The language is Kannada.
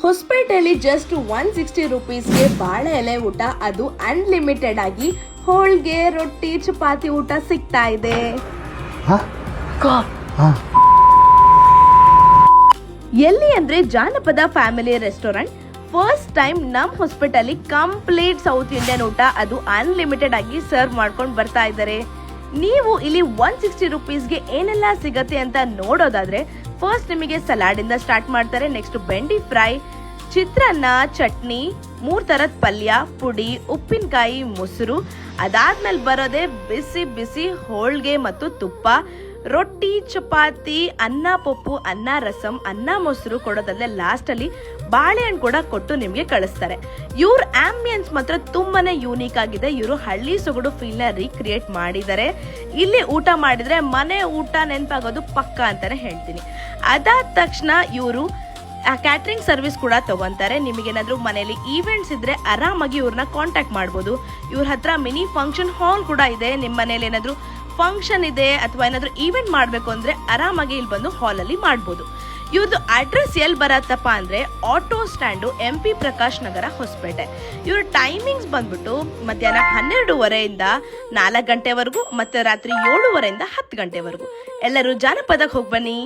ಹೊಸಪೇಟೆಯಲ್ಲಿ ಜಸ್ಟ್ 160 ರೂಪೀಸ್ಗೆ ಬಾಳೆ ಎಲೆ ಊಟ, ಅದು ಅನ್ಲಿಮಿಟೆಡ್ ಆಗಿ ಹೋಳ್ಗೆ, ರೊಟ್ಟಿ, ಚಪಾತಿ ಊಟ ಸಿಗ್ತಾ ಇದೆ. ಎಲ್ಲಿ ಅಂದ್ರೆ ಜಾನಪದ ಫ್ಯಾಮಿಲಿ ರೆಸ್ಟೋರೆಂಟ್. ಫಸ್ಟ್ ಟೈಮ್ ನಮ್ ಹೊಸಪೇಟೆಯಲ್ಲಿ ಕಂಪ್ಲೀಟ್ ಸೌತ್ ಇಂಡಿಯನ್ ಊಟ, ಅದು ಅನ್ಲಿಮಿಟೆಡ್ ಆಗಿ ಸರ್ವ್ ಮಾಡ್ಕೊಂಡು ಬರ್ತಾ ಇದ್ದಾರೆ. ನೀವು ಇಲ್ಲಿ 160 ರೂಪೀಸ್ಗೆ ಏನೆಲ್ಲ ಸಿಗತ್ತೆ ಅಂತ ನೋಡೋದಾದ್ರೆ, ಫಸ್ಟ್ ನಿಮಗೆ ಸಲಾಡ್ ಇಂದ ಸ್ಟಾರ್ಟ್ ಮಾಡ್ತಾರೆ. ನೆಕ್ಸ್ಟ್ ಬೆಂಡಿ ಫ್ರೈ, ಚಿತ್ರಾನ್ನ, ಚಟ್ನಿ, 3 ತರದ ಪಲ್ಯ, ಪುಡಿ, ಉಪ್ಪಿನಕಾಯಿ, ಮೊಸರು. ಅದಾದ್ಮೇಲೆ ಬರೋದೇ ಬಿಸಿ ಬಿಸಿ ಹೋಳ್ಗೆ ಮತ್ತು ತುಪ್ಪ, ರೊಟ್ಟಿ, ಚಪಾತಿ, ಅನ್ನ ಪಪ್ಪು, ಅನ್ನ ರಸಂ, ಅನ್ನ ಮೊಸರು ಕೊಡೋದಲ್ಲೇ ಲಾಸ್ಟ್ ಅಲ್ಲಿ ಬಾಳೆಹಣ್ಣು ಕೂಡ ಕೊಟ್ಟು ನಿಮ್ಗೆ ಕಳಿಸ್ತಾರೆ. ಇವ್ರ ಆಂಬಿಯನ್ಸ್ ಮಾತ್ರ ತುಂಬಾನೇ ಯೂನಿಕ್ ಆಗಿದೆ. ಇವರು ಹಳ್ಳಿ ಸೊಗಡು ಫೀಲ್ ನ ರೀಕ್ರಿಯೇಟ್ ಮಾಡಿದ್ದಾರೆ. ಇಲ್ಲಿ ಊಟ ಮಾಡಿದ್ರೆ ಮನೆ ಊಟ ನೆನಪಾಗೋದು ಪಕ್ಕ ಅಂತಾನೆ ಹೇಳ್ತೀನಿ. ಅದಾದ ತಕ್ಷಣ ಇವರು ಕ್ಯಾಟ್ರಿಂಗ್ ಸರ್ವಿಸ್ ಕೂಡ ತಗೊಂತಾರೆ. ನಿಮಗೇನಾದ್ರೂ ಮನೆಯಲ್ಲಿ ಈವೆಂಟ್ಸ್ ಇದ್ರೆ ಆರಾಮಾಗಿ ಇವ್ರನ್ನ ಕಾಂಟ್ಯಾಕ್ಟ್ ಮಾಡ್ಬೋದು. ಇವ್ರ ಹತ್ರ ಮಿನಿ ಫಂಕ್ಷನ್ ಹಾಲ್ ಕೂಡ ಇದೆ. ನಿಮ್ಮ ಮನೇಲಿ ಏನಾದ್ರೂ ಫಂಕ್ಷನ್ ಇದೆ ಅಥವಾ ಏನಾದ್ರೂ ಈವೆಂಟ್ ಮಾಡ್ಬೇಕು ಅಂದ್ರೆ ಆರಾಮಾಗಿ ಇಲ್ಲಿ ಬಂದು ಹಾಲ್ ಅಲ್ಲಿ ಮಾಡ್ಬೋದು. ಇವ್ರದ್ದು ಅಡ್ರೆಸ್ ಎಲ್ಲಿ ಬರತ್ತಪ್ಪ ಅಂದ್ರೆ ಆಟೋ ಸ್ಟ್ಯಾಂಡು, MP ಪ್ರಕಾಶ್ ನಗರ, ಹೊಸಪೇಟೆ. ಇವ್ರ ಟೈಮಿಂಗ್ಸ್ ಬಂದ್ಬಿಟ್ಟು ಮಧ್ಯಾಹ್ನ 12:30 4 ಗಂಟೆವರೆಗೂ, ಮತ್ತೆ ರಾತ್ರಿ 7:30 10 ಗಂಟೆವರೆಗೂ. ಎಲ್ಲರೂ ಜಾನಪದಕ್ಕೆ ಹೋಗಿ ಬನ್ನಿ.